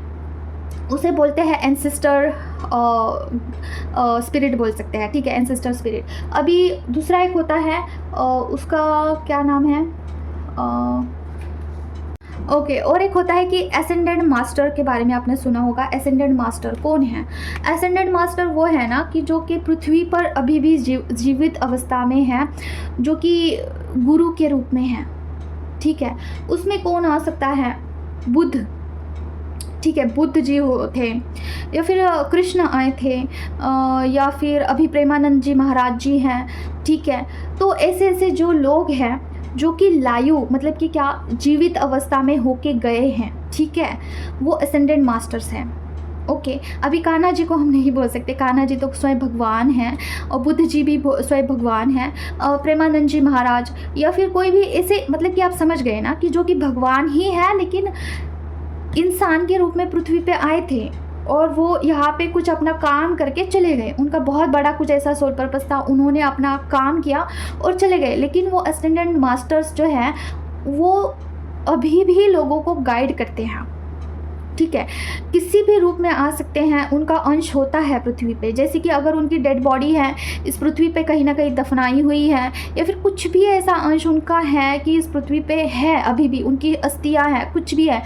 उसे बोलते हैं एंसेस्टर स्पिरिट बोल सकते हैं, ठीक है, एंसेस्टर स्पिरिट। अभी दूसरा एक होता है, उसका क्या नाम है, ओके, और एक होता है कि एसेंडेंट मास्टर के बारे में आपने सुना होगा। एसेंडेंट मास्टर कौन है? एसेंडेंट मास्टर वो है ना कि जो कि पृथ्वी पर अभी भी जीवित अवस्था में है, जो कि गुरु के रूप में है, ठीक है। उसमें कौन आ सकता है? बुद्ध, ठीक है, बुद्ध जी थे, या फिर कृष्ण आए थे, या फिर अभी प्रेमानंद जी महाराज जी हैं, ठीक है। तो ऐसे ऐसे जो लोग हैं जो कि लायु मतलब कि क्या जीवित अवस्था में होके गए हैं, ठीक है, वो असेंडेंट मास्टर्स हैं। ओके, अभी कान्हा जी को हम नहीं बोल सकते, कान्हा जी तो स्वयं भगवान हैं, और बुद्ध जी भी स्वयं भगवान हैं, प्रेमानंद जी महाराज, या फिर कोई भी ऐसे, मतलब कि आप समझ गए ना कि जो कि भगवान ही है, लेकिन इंसान के रूप में पृथ्वी पे आए थे, और वो यहाँ पे कुछ अपना काम करके चले गए। उनका बहुत बड़ा कुछ ऐसा सोल पर्पस था, उन्होंने अपना काम किया और चले गए। लेकिन वो असेंडेंट मास्टर्स जो हैं वो अभी भी लोगों को गाइड करते हैं, ठीक है, किसी भी रूप में आ सकते हैं, उनका अंश होता है पृथ्वी पे। जैसे कि अगर उनकी डेड बॉडी है, इस पृथ्वी पे कहीं ना कहीं दफनाई हुई है, या फिर कुछ भी ऐसा अंश उनका है कि इस पृथ्वी पे है, अभी भी उनकी अस्थियाँ हैं, कुछ भी है,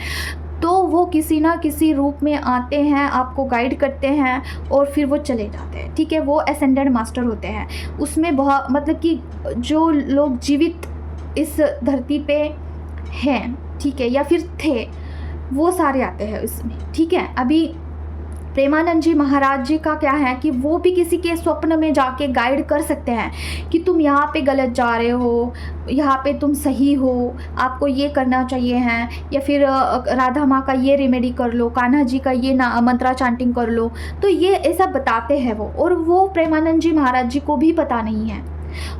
तो वो किसी ना किसी रूप में आते हैं, आपको गाइड करते हैं और फिर वो चले जाते हैं, ठीक है। वो असेंडेंट मास्टर होते हैं। उसमें बहुत मतलब कि जो लोग जीवित इस धरती पे हैं, ठीक है, या फिर थे, वो सारे आते हैं इसमें, ठीक है। अभी प्रेमानंद जी महाराज जी का क्या है कि वो भी किसी के स्वप्न में जाके गाइड कर सकते हैं कि तुम यहाँ पे गलत जा रहे हो, यहाँ पे तुम सही हो, आपको ये करना चाहिए है, या फिर राधा माँ का ये रेमेडी कर लो, कान्हा जी का ये मंत्रा चांटिंग कर लो। तो ये ऐसा बताते हैं वो, और वो प्रेमानंद जी महाराज जी को भी पता नहीं है,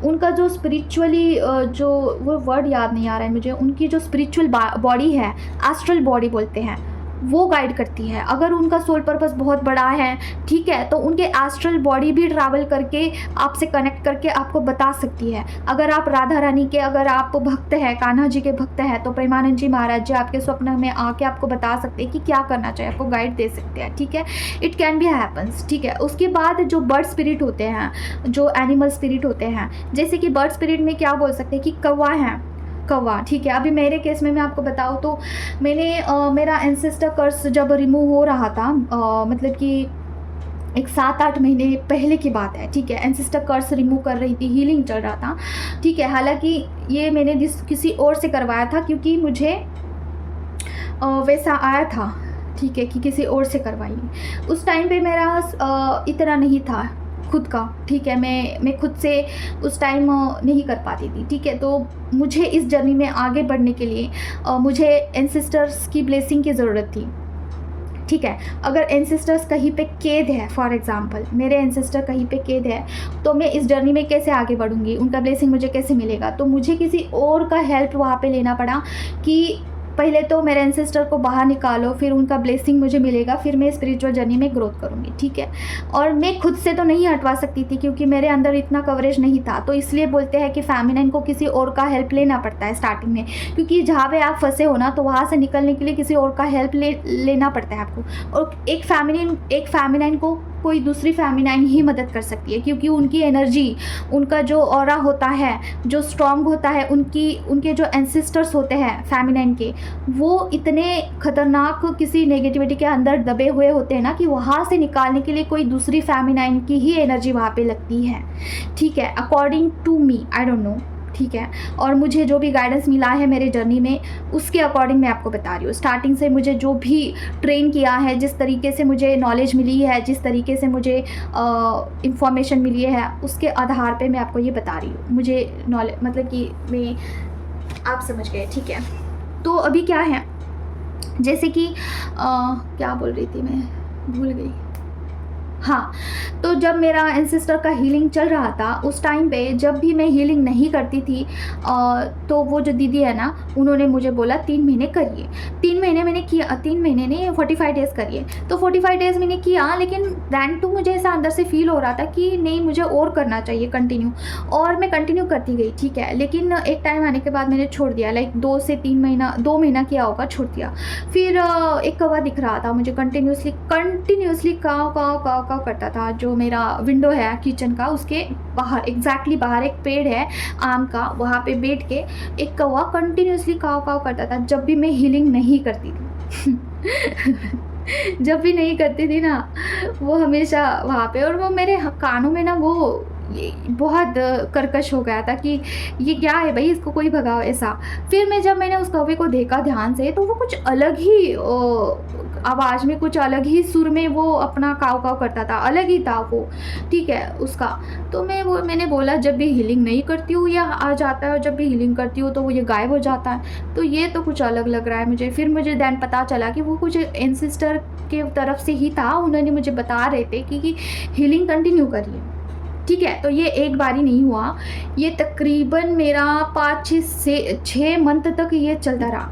उनका जो स्पिरिचुअली जो वो वर्ड याद नहीं आ रहा है मुझे, उनकी जो स्पिरिचुअल बॉडी है, एस्ट्रल बॉडी बोलते हैं, वो गाइड करती है। अगर उनका सोल पर्पस बहुत बड़ा है, ठीक है, तो उनके एस्ट्रल बॉडी भी ट्रैवल करके आपसे कनेक्ट करके आपको बता सकती है। अगर आप राधा रानी के अगर आप भक्त हैं, कान्हा जी के भक्त हैं, तो प्रेमानंद जी महाराज जी आपके स्वप्न में आके आपको बता सकते हैं कि क्या करना चाहिए, आपको गाइड दे सकते हैं, ठीक है। इट कैन बी हैपन्स, ठीक है। उसके बाद जो बर्ड स्पिरिट होते हैं, जो एनिमल स्पिरिट होते हैं, जैसे कि बर्ड स्पिरिट में क्या बोल सकते हैं कि कौवा है, कौवा, ठीक है। अभी मेरे केस में मैं आपको बताऊँ तो मैंने मेरा एंसेस्टर कर्स जब रिमूव हो रहा था, मतलब कि एक 7-8 महीने पहले की बात है, ठीक है। एंसेस्टर कर्स रिमूव कर रही थी, हीलिंग चल रहा था, ठीक है। हालांकि ये मैंने किसी और से करवाया था, क्योंकि मुझे वैसा आया था, ठीक है, कि किसी और से करवाइए। उस टाइम पे मेरा इतना नहीं था खुद का, ठीक है। मैं खुद से उस टाइम नहीं कर पाती थी, ठीक है। तो मुझे इस जर्नी में आगे बढ़ने के लिए मुझे एंसेस्टर्स की ब्लेसिंग की ज़रूरत थी, ठीक है। अगर एंसेस्टर्स कहीं पे कैद है, फॉर एग्जांपल मेरे एंसेस्टर कहीं पे कैद है, तो मैं इस जर्नी में कैसे आगे बढ़ूँगी, उनका ब्लेसिंग मुझे कैसे मिलेगा। तो मुझे किसी और का हेल्प वहाँ पे लेना पड़ा कि पहले तो मेरे एंसेस्टर को बाहर निकालो, फिर उनका ब्लेसिंग मुझे मिलेगा, फिर मैं स्पिरिचुअल जर्नी में ग्रोथ करूँगी, ठीक है। और मैं खुद से तो नहीं हटवा सकती थी, क्योंकि मेरे अंदर इतना कवरेज नहीं था। तो इसलिए बोलते हैं कि फेमिनाइन को किसी और का हेल्प लेना पड़ता है स्टार्टिंग में, क्योंकि जहाँ पे आप फंसे हो ना, तो वहाँ से निकलने के लिए किसी और का हेल्प लेना पड़ता है आपको। और एक फेमिनाइन को कोई दूसरी फेमिनाइन ही मदद कर सकती है, क्योंकि उनकी एनर्जी, उनका जो ऑरा होता है, जो स्ट्रॉन्ग होता है, उनके जो एंसेस्टर्स होते हैं फेमिनाइन के, वो इतने खतरनाक किसी नेगेटिविटी के अंदर दबे हुए होते हैं ना, कि वहाँ से निकालने के लिए कोई दूसरी फेमिनाइन की ही एनर्जी वहाँ पे लगती है, ठीक है। According to me, I don't know, ठीक है। और मुझे जो भी गाइडेंस मिला है मेरे जर्नी में, उसके अकॉर्डिंग मैं आपको बता रही हूँ। स्टार्टिंग से मुझे जो भी ट्रेन किया है, जिस तरीके से मुझे नॉलेज मिली है, जिस तरीके से मुझे इंफॉर्मेशन मिली है, उसके आधार पे मैं आपको ये बता रही हूँ। मुझे नॉलेज मतलब कि मैं, आप समझ गए, ठीक है। तो अभी क्या है, जैसे कि क्या बोल रही थी मैं, भूल गई। हाँ, तो जब मेरा एंसेस्टर का हीलिंग चल रहा था, उस टाइम पे जब भी मैं हीलिंग नहीं करती थी, तो वो जो दीदी है ना, उन्होंने मुझे बोला 3 महीने करिए। 3 महीने मैंने किया, 3 महीने नहीं, 45 डेज़ करिए। तो 45 डेज़ मैंने किया, लेकिन दैन टू मुझे ऐसा अंदर से फील हो रहा था कि नहीं, मुझे और करना चाहिए कंटिन्यू, और मैं कंटिन्यू करती गई, ठीक है। लेकिन एक टाइम आने के बाद मैंने छोड़ दिया, लाइक 2 से 3 महीना, 2 महीना किया होगा, छोड़ दिया। फिर एक कौवा दिख रहा था मुझे कंटिन्यूसली काव काव काव काव करता था। जो मेरा विंडो है किचन का, उसके बाहर, एग्जैक्टली बाहर एक पेड़ है आम का, वहाँ पे बैठ के एक कौवा कंटिन्यूसली काव काव करता था, जब भी मैं हीलिंग नहीं करती थी। जब भी नहीं करती थी ना, वो हमेशा वहाँ पे, और वो मेरे कानों में ना वो बहुत कर्कश हो गया था कि ये क्या है भाई, इसको कोई भगाओ, ऐसा। फिर जब मैंने उस कौवे को देखा ध्यान से, तो वो कुछ अलग ही आवाज़ में, कुछ अलग ही सुर में वो अपना काव काव करता था, अलग ही था वो, ठीक है, उसका। तो मैंने बोला, जब भी हीलिंग नहीं करती हूँ या आ जाता है, और जब भी हीलिंग करती हूँ तो वो ये गायब हो जाता है, तो ये तो कुछ अलग लग रहा है मुझे। फिर मुझे दैन पता चला कि वो कुछ एंसेस्टर के तरफ से ही था, उन्होंने मुझे बता रहे थे कि हीलिंग कंटिन्यू करिए, ठीक है। तो ये एक बार ही नहीं हुआ, ये तकरीबन मेरा 5 से 6 मंथ तक ये चलता रहा,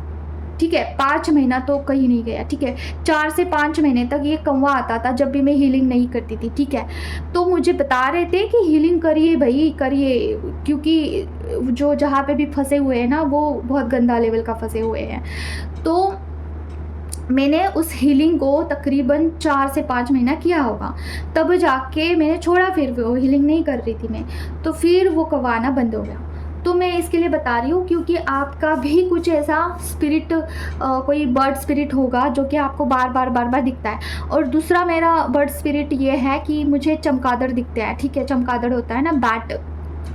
ठीक है। 5 महीना तो कहीं नहीं गया, ठीक है। 4 से 5 महीने तक ये कौवा आता था जब भी मैं हीलिंग नहीं करती थी, ठीक है। तो मुझे बता रहे थे कि हीलिंग करिए भाई, करिए, क्योंकि जो जहाँ पे भी फंसे हुए हैं ना, वो बहुत गंदा लेवल का फंसे हुए हैं। तो मैंने उस हीलिंग को तकरीबन 4 से 5 महीना किया होगा, तब जाके मैंने छोड़ा, फिर वो हीलिंग नहीं कर रही थी मैं, तो फिर वो कौवा आना बंद हो गया। तो मैं इसके लिए बता रही हूँ, क्योंकि आपका भी कुछ ऐसा स्पिरिट, कोई बर्ड स्पिरिट होगा जो कि आपको बार बार दिखता है। और दूसरा मेरा बर्ड स्पिरिट ये है कि मुझे चमगादड़ दिखते हैं, ठीक है। चमगादड़ होता है ना, बैट,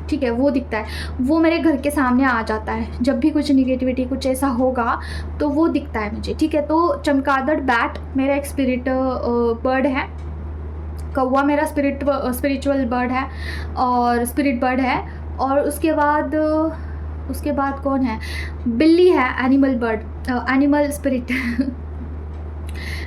ठीक है, वो दिखता है, वो मेरे घर के सामने आ जाता है जब भी कुछ निगेटिविटी, कुछ ऐसा होगा तो वो दिखता है मुझे, ठीक है। तो चमगादड़, बैट मेरा एक स्पिरिट बर्ड है, कौवा मेरा स्पिरिचुअल बर्ड है, और स्पिरिट बर्ड है। और उसके बाद कौन है, बिल्ली है, एनिमल बर्ड, एनिमल स्पिरिट।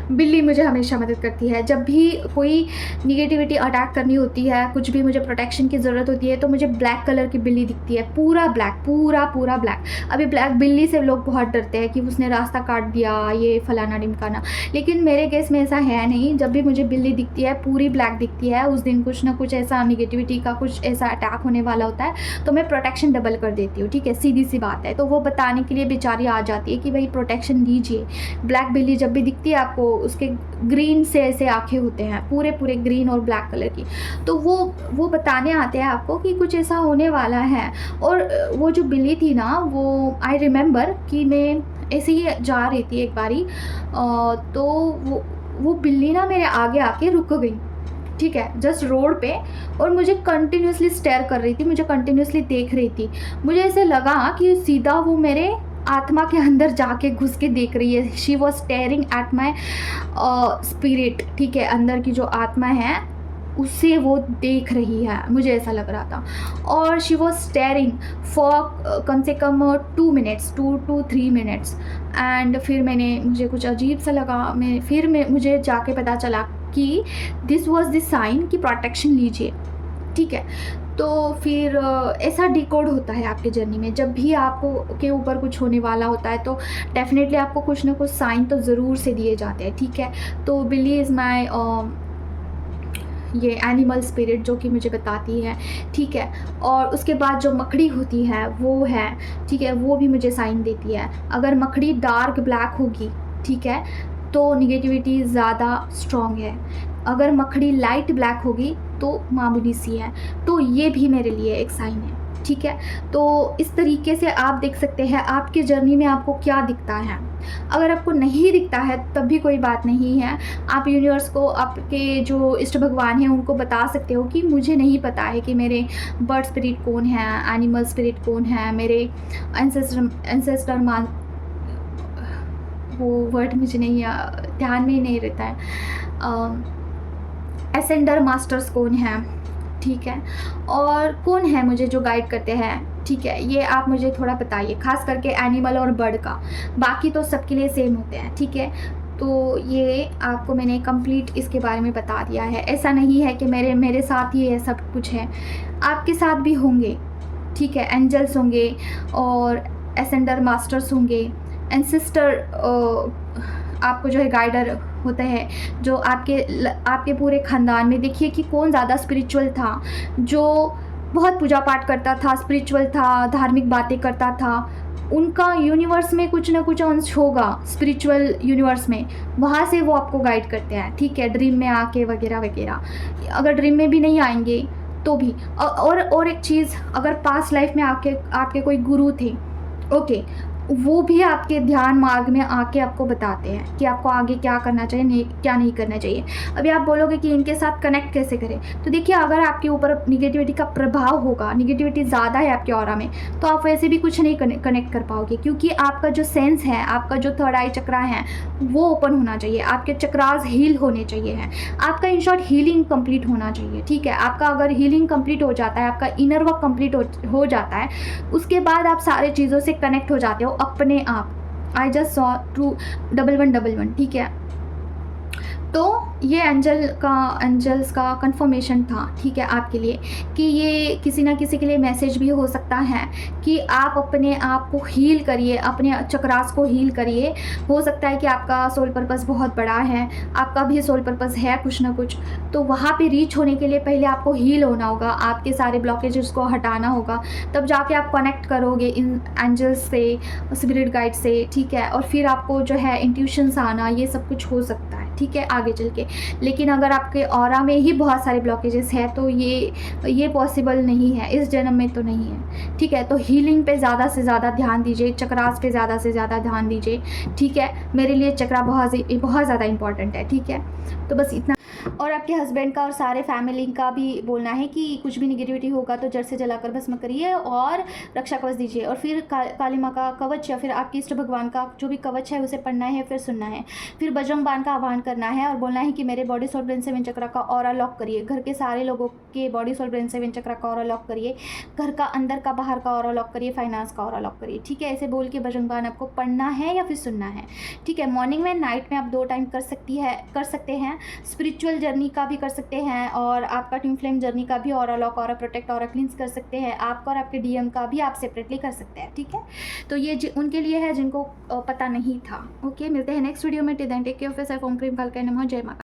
बिल्ली मुझे हमेशा मदद करती है। जब भी कोई निगेटिविटी अटैक करनी होती है, कुछ भी मुझे प्रोटेक्शन की ज़रूरत होती है, तो मुझे ब्लैक कलर की बिल्ली दिखती है, पूरा ब्लैक, पूरा ब्लैक। अभी ब्लैक बिल्ली से लोग बहुत डरते हैं कि उसने रास्ता काट दिया, ये फलाना ढिमकाना, लेकिन मेरे केस में ऐसा है नहीं। जब भी मुझे बिल्ली दिखती है पूरी ब्लैक दिखती है, उस दिन कुछ ना कुछ ऐसा निगेटिविटी का कुछ ऐसा अटैक होने वाला होता है, तो मैं प्रोटेक्शन डबल कर देती हूँ, ठीक है, सीधी सी बात है। तो वो बताने के लिए बेचारी आ जाती है कि भाई प्रोटेक्शन लीजिए। ब्लैक बिल्ली जब भी दिखती है आपको, उसके ग्रीन से ऐसे आँखें होते हैं, पूरे ग्रीन और ब्लैक कलर की, तो वो बताने आते हैं आपको कि कुछ ऐसा होने वाला है। और वो जो बिल्ली थी ना, वो आई रिमेंबर कि मैं ऐसे ही जा रही थी एक बारी, तो वो बिल्ली ना मेरे आगे आके रुक गई, ठीक है, जस्ट रोड पे, और मुझे कंटिन्यूसली स्टेयर कर रही थी, मुझे कंटिन्यूसली देख रही थी। मुझे ऐसे लगा कि सीधा वो मेरे आत्मा के अंदर जाके घुस के देख रही है। She was staring at my spirit, ठीक है, अंदर की जो आत्मा है उससे वो देख रही है, मुझे ऐसा लग रहा था। और शी वॉज स्टेयरिंग फॉर कम से कम 2 मिनट्स, 2 to 3 मिनट्स। एंड फिर मुझे कुछ अजीब सा लगा, मुझे जाके पता चला कि दिस वॉज द साइन कि प्रोटेक्शन लीजिए, ठीक है। तो फिर ऐसा डिकोड होता है आपके जर्नी में। जब भी आपको के ऊपर कुछ होने वाला होता है तो डेफिनेटली आपको कुछ ना कुछ साइन तो ज़रूर से दिए जाते हैं, ठीक है। तो बिल्ली इज़ माई ये एनिमल स्पिरिट जो कि मुझे बताती है, ठीक है। और उसके बाद जो मकड़ी होती है वो है, ठीक है, वो भी मुझे साइन देती है। अगर मकड़ी डार्क ब्लैक होगी, ठीक है, तो निगेटिविटी ज़्यादा स्ट्रॉन्ग है। अगर मकड़ी लाइट ब्लैक होगी तो मामूली सी है। तो ये भी मेरे लिए एक साइन है, ठीक है। तो इस तरीके से आप देख सकते हैं आपके जर्नी में आपको क्या दिखता है। अगर आपको नहीं दिखता है तब भी कोई बात नहीं है, आप यूनिवर्स को, आपके जो इष्ट भगवान हैं उनको बता सकते हो कि मुझे नहीं पता है कि मेरे बर्ड स्पिरिट कौन है, एनिमल स्पिरिट कौन है, मेरे एंसेस्टर मान, वो वर्ड मुझे नहीं ध्यान में ही नहीं रहता है, एसेंडर मास्टर्स कौन है, ठीक है, और कौन है मुझे जो गाइड करते हैं, ठीक है, ये आप मुझे थोड़ा बताइए, खास करके एनिमल और बर्ड का। बाकी तो सबके लिए सेम होते हैं, ठीक है। तो ये आपको मैंने कंप्लीट इसके बारे में बता दिया है। ऐसा नहीं है कि मेरे साथ ही ये सब कुछ है, आपके साथ भी होंगे, ठीक है। एंजल्स होंगे और एसेंडर मास्टर्स होंगे, एंसेस्टर आपको जो है गाइडर होते हैं, जो आपके पूरे ख़ानदान में। देखिए कि कौन ज़्यादा स्पिरिचुअल था, जो बहुत पूजा पाठ करता था, स्पिरिचुअल था, धार्मिक बातें करता था, उनका यूनिवर्स में कुछ ना कुछ अंश होगा, स्पिरिचुअल यूनिवर्स में, वहाँ से वो आपको गाइड करते हैं, ठीक है, ड्रीम में आके वगैरह वगैरह। अगर ड्रीम में भी नहीं आएंगे तो भी। और एक चीज़, अगर पास्ट लाइफ में आपके कोई गुरु थे, ओके, वो भी आपके ध्यान मार्ग में आके आपको बताते हैं कि आपको आगे क्या करना चाहिए, क्या नहीं करना चाहिए। अभी आप बोलोगे कि इनके साथ कनेक्ट कैसे करें, तो देखिए अगर आपके ऊपर निगेटिविटी का प्रभाव होगा, निगेटिविटी ज़्यादा है आपके ऑरा में, तो आप वैसे भी कुछ नहीं कनेक्ट कर पाओगे, क्योंकि आपका जो सेंस है, आपका जो थर्ड आई चक्रा है वो ओपन होना चाहिए, आपके चक्रास हील होने चाहिए हैं, आपका इन शॉर्ट हीलिंग कंप्लीट होना चाहिए, ठीक है। आपका अगर हीलिंग कंप्लीट हो जाता है, आपका इनर वर्क कंप्लीट हो जाता है, उसके बाद आप सारे चीज़ों से कनेक्ट हो जाते हो अपने आप। आई जस्ट सॉ 21111, ठीक है। तो ये एंजल्स का कंफर्मेशन था, ठीक है, आपके लिए, कि ये किसी ना किसी के लिए मैसेज भी हो सकता है कि आप अपने आप को हील करिए, अपने चक्रास को हील करिए। हो सकता है कि आपका सोल पर्पस बहुत बड़ा है, आपका भी सोल पर्पस है कुछ ना कुछ, तो वहाँ पे रीच होने के लिए पहले आपको हील होना होगा, आपके सारे ब्लॉकेजेस को हटाना होगा, तब जाके आप कनेक्ट करोगे इन एंजल्स से, स्पिरिट गाइड से, ठीक है। और फिर आपको जो है इंट्यूशंस आना, ये सब कुछ हो सकता है, ठीक है, आगे चल के। लेकिन अगर आपके ऑरा में ही बहुत सारे ब्लॉकेजेस हैं तो ये पॉसिबल नहीं है, इस जन्म में तो नहीं है, ठीक है। तो हीलिंग पे ज़्यादा से ज़्यादा ध्यान दीजिए, चक्रास पे ज़्यादा से ज़्यादा ध्यान दीजिए, ठीक है। मेरे लिए चक्रा बहुत ज़्यादा इंपॉर्टेंट है, ठीक है। तो बस इतना। और आपके हस्बैंड का और सारे फैमिली का भी बोलना है कि कुछ भी निगेटिविटी होगा तो जड़ से जलाकर भस्म करिए और रक्षा कवच दीजिए। और फिर काली माँ का कवच या फिर आपके इष्ट भगवान का जो भी कवच है उसे पढ़ना है, फिर सुनना है, फिर बजरंग बाण का आह्वान करना है और बोलना है कि मेरे बॉडी सोल ब्रेन सेवन चक्र का ऑरा लॉक करिए, घर के सारे लोगों के बॉडी सोल ब्रेन सेवन चक्र का ऑरा लॉक करिए, घर का अंदर का बाहर का ऑरा लॉक करिए, फाइनेंस का ऑरा लॉक करिए। ठीक है, ऐसे बोल के बजरंग बाण आपको पढ़ना है या फिर सुनना है। ठीक है, मॉर्निंग में नाइट में आप 2 टाइम कर सकते हैं। स्पिरिचुअल जर्नी का भी कर सकते हैं और आपका ट्विन फ्लेम जर्नी का भी aura lock, aura protect, aura क्लींस कर सकते हैं। आपका और आपके डीएम का भी आप सेपरेटली कर सकते हैं। ठीक है, तो ये उनके लिए है जिनको पता नहीं था। ओके, मिलते हैं नेक्स्ट वीडियो में। Till then take care of yourself. ओम क्रीम कालकाय नमः। जय माता।